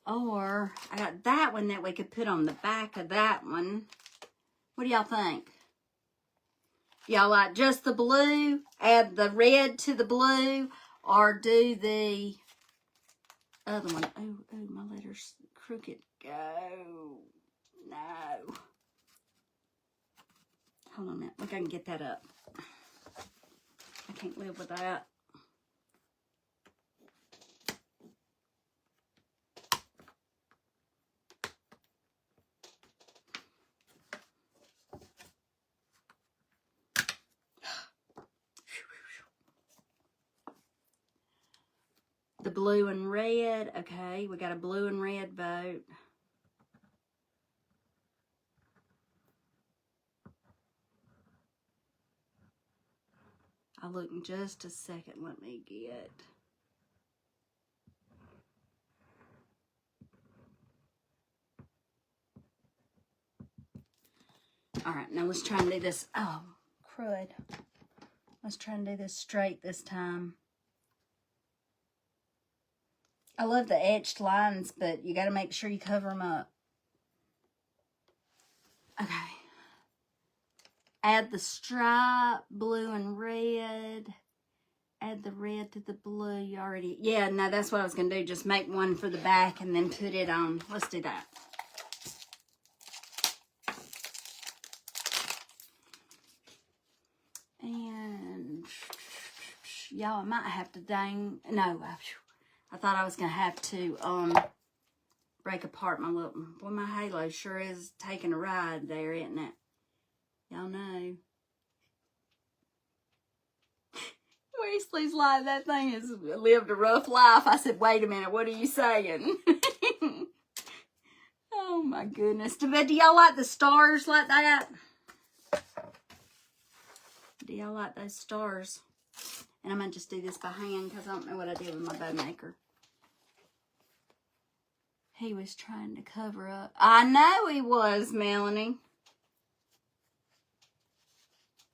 Or, I got that one that we could put on the back of that one. What do y'all think? Y'all like just the blue, add the red to the blue, or do the other one? Oh, my letter's crooked. Go. No. Hold on a minute. Look, I can get that up. I can't live with that. The blue and red. Okay, we got a blue and red boat. I'll look in just a second. Let me get. All right, now let's try and do this. Oh, crud. Let's try and do this straight this time. I love the etched lines, but you got to make sure you cover them up. Okay. Add the stripe, blue and red. Add the red to the blue. You already, yeah, no, that's what I was going to do. Just make one for the back and then put it on. Let's do that. And, y'all, I might have to no, I thought I was going to have to, break apart my little, boy, my halo sure is taking a ride there, isn't it? Y'all know. Weasley's like, that thing has lived a rough life. I said, wait a minute, what are you saying? Oh my goodness. But do y'all like the stars like that? Do y'all like those stars? And I'm going to just do this by hand because I don't know what I did with my bow maker. He was trying to cover up. I know he was, Melanie.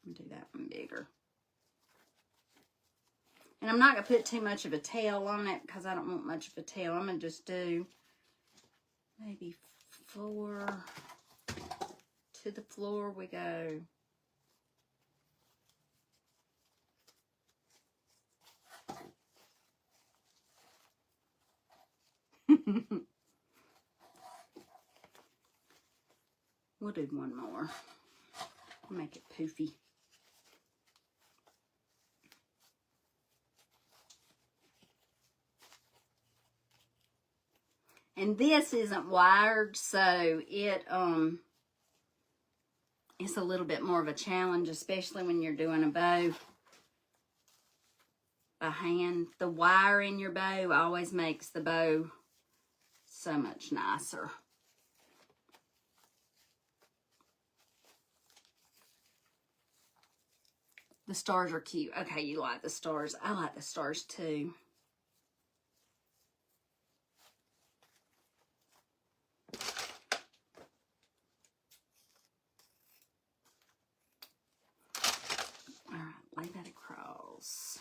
I'll do that one bigger. And I'm not going to put too much of a tail on it because I don't want much of a tail. I'm going to just do maybe 4 to the floor we go. We'll do one more. Make it poofy. And this isn't wired, so it's a little bit more of a challenge, especially when you're doing a bow by hand. The wire in your bow always makes the bow so much nicer. The stars are cute. Okay, you like the stars. I like the stars too. All right, lay that across.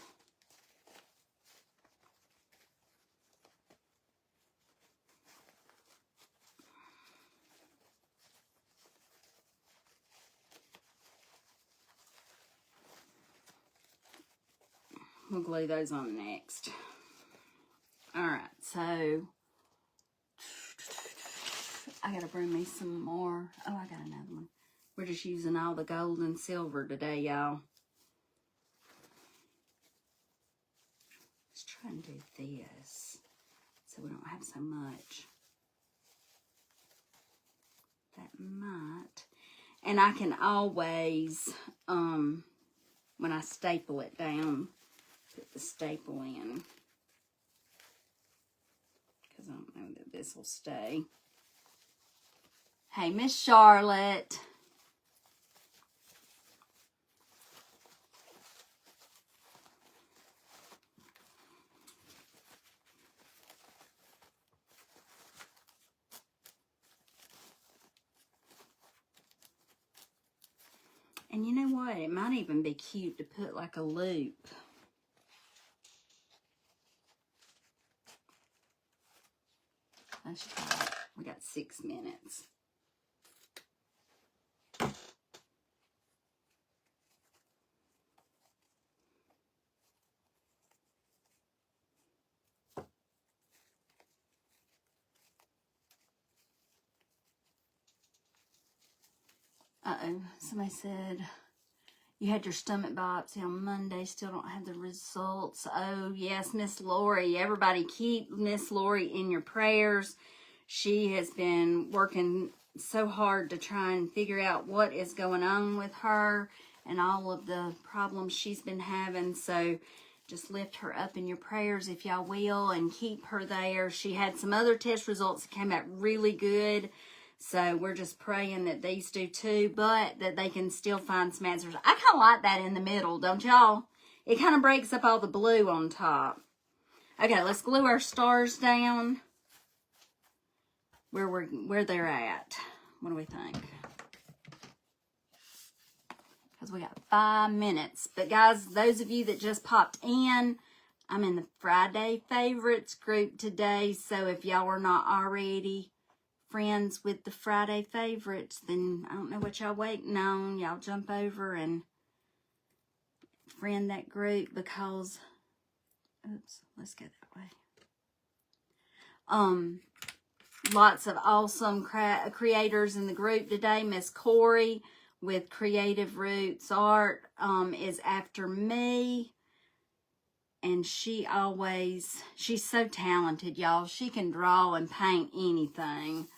we'll glue those on next. All right, so I gotta bring me some more. Oh, I got another one. We're just using all the gold and silver today, y'all. Let's try and do this so we don't have so much. That might. And I can always, when I staple it down, put the staple in. Because I don't know that this will stay. Hey, Miss Charlotte. And you know what? It might even be cute to put like a loop. Let's try it. We got 6 minutes. Uh-oh. Somebody said you had your stomach biopsy on Monday. Still don't have the results. Oh, yes, Miss Lori. Everybody keep Miss Lori in your prayers. She has been working so hard to try and figure out what is going on with her and all of the problems she's been having. So just lift her up in your prayers if y'all will and keep her there. She had some other test results that came out really good. So we're just praying that these do too, but that they can still find some answers. I kind of like that in the middle, don't y'all? It kind of breaks up all the blue on top. Okay, let's glue our stars down where they're at. What do we think? Because we got 5 minutes. But guys, those of you that just popped in, I'm in the Friday Favorites group today. So if y'all are not already friends with the Friday Favorites, then I don't know what y'all waiting on. Y'all jump over and friend that group because, oops, let's go that way. Lots of awesome creators in the group today. Miss Corey with Creative Roots Art is after me. And she's so talented, y'all. She can draw and paint anything.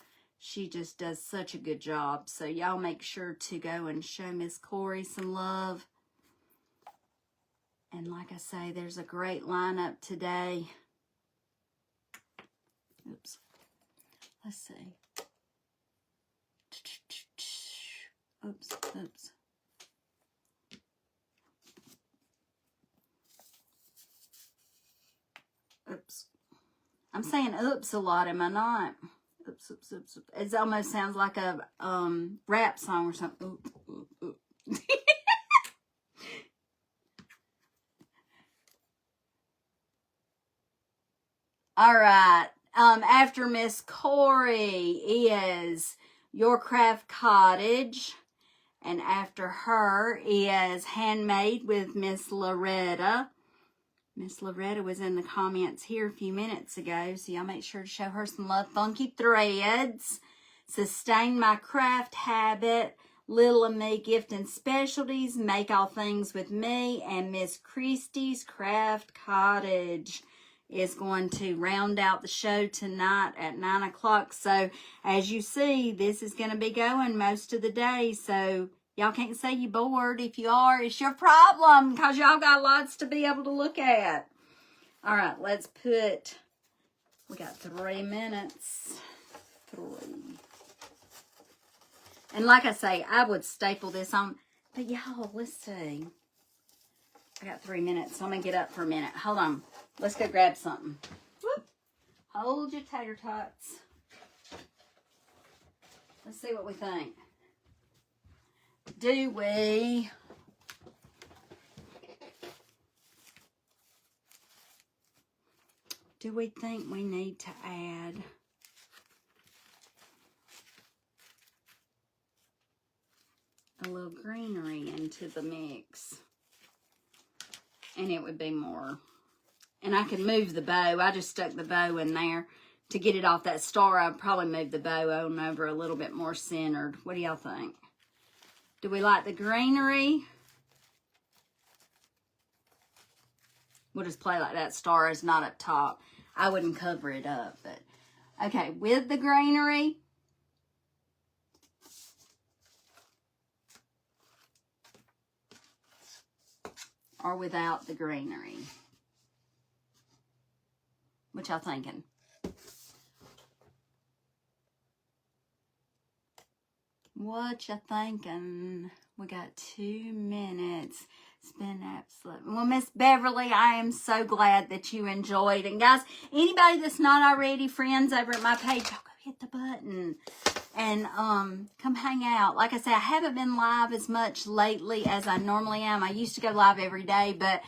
She just does such a good job. So y'all make sure to go and show Miss Corey some love. And like I say, there's a great lineup today. Oops. Let's see. Oops, oops. Oops. I'm saying oops a lot, am I not? Oops, oops, oops, oops. It almost sounds like a rap song or something. Oop, oop, oop. All right. After Miss Corey is Your Craft Cottage. And after her is Handmade with Miss Loretta. Miss Loretta was in the comments here a few minutes ago, so y'all make sure to show her some love. Funky Threads, Sustain My Craft Habit, Little of Me Gift and Specialties, Make All Things with Me, and Miss Christie's Craft Cottage is going to round out the show tonight at 9 o'clock. So as you see, this is going to be going most of the day, so y'all can't say you're bored. If you are, it's your problem because y'all got lots to be able to look at. All right, let's put, we got 3 minutes. 3. And like I say, I would staple this on, but y'all, let's see. I got 3 minutes, so I'm going to get up for a minute. Hold on. Let's go grab something. Whoop. Hold your tater tots. Let's see what we think. Do we think we need to add a little greenery into the mix? and it would be more. And I could move the bow. I just stuck the bow in there to get it off that star. I'd probably move the bow on over a little bit more centered. What do y'all think? Do we like the greenery? We'll just play like that star is not up top. I wouldn't cover it up, but okay, with the greenery. Or without the greenery. What y'all thinking? What you thinking? We got 2 minutes. It's been absolute. Well, Miss Beverly, I am so glad that you enjoyed. And guys, anybody that's not already friends over at my page, y'all go hit the button and come hang out. Like I said, I haven't been live as much lately as I normally am. I used to go live every day, but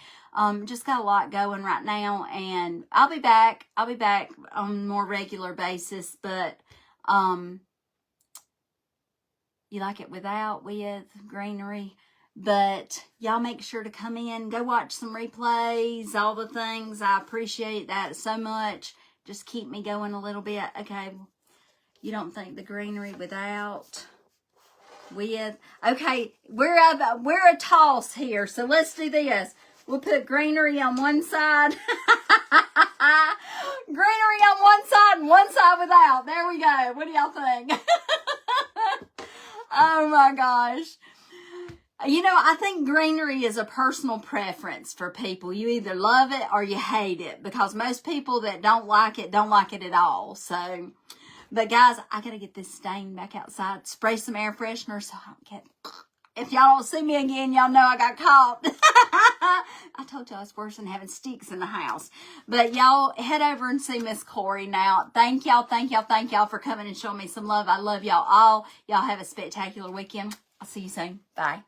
just got a lot going right now, and I'll be back. I'll be back on a more regular basis, but you like it without, with greenery. But y'all make sure to come in, go watch some replays, all the things. I appreciate that so much. Just keep me going a little bit. Okay, you don't think the greenery without, with? Okay, we're a toss here, so let's do this. We'll put greenery on one side. Greenery on one side without. There we go. What do y'all think? Oh my gosh. You know, I think greenery is a personal preference for people. You either love it or you hate it, because most people that don't like it at all. So, but guys, I got to get this stain back outside. Spray some air freshener so I don't get... If y'all don't see me again, y'all know I got caught. I told y'all it's worse than having sticks in the house. But y'all head over and see Miss Corey now. Thank y'all for coming and showing me some love. I love y'all all. Y'all have a spectacular weekend. I'll see you soon. Bye.